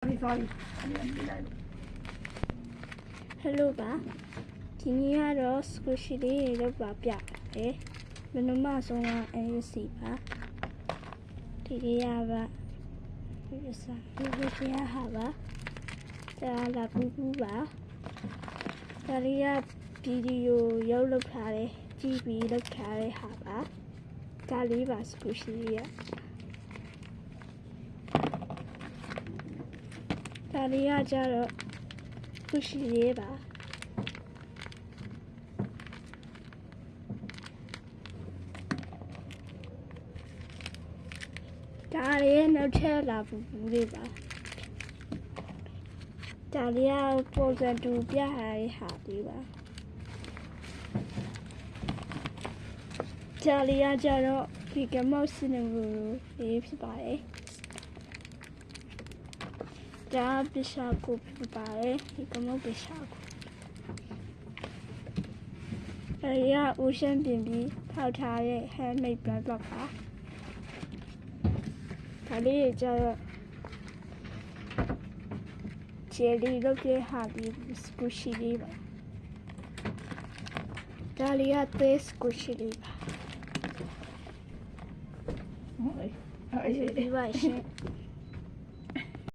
sorry. Hello ပါဒီနေ့ကတော့ squishy လေးလုပ်ပါပြတယ်ဘယ်နှမဆုံးက ASC ပါဒီနေ့ကပါဒီစားဒီနေ့ဟာပါဒါလာပူပူပါဒါလေးကဗီဒီယိုရုပ်လုပ်ထားတယ်ကြည့်ပြီးလုပ်ထားတဲ့ဟာပါဒါလေးပါ squishy လေးဒါလေးကကြတော့ squishy လေးပါဒါလေးနောက်ထပ်လာပူပူလေးပါဒါလေးကပုံစံတူပြထားတဲ့ဟာလေးပါဒါလေးကကြတော့ဒီကမောက်စနေလေးဖြစ်ပါတယ်ဒါပရှာကိုဖြစ်ပါတယ်ဒီကမောက်ပရှာကိုအဲဒီက ocean ပြင်ပြီးထောက်ထားတဲ့ handmade block ပါဒါလေးကြတော့ဂျယ်လီလုပ်တဲ့ဟာဒီ squishy လေးပါဒါလေးကသေး squishy လေးပါဒီပါရှင်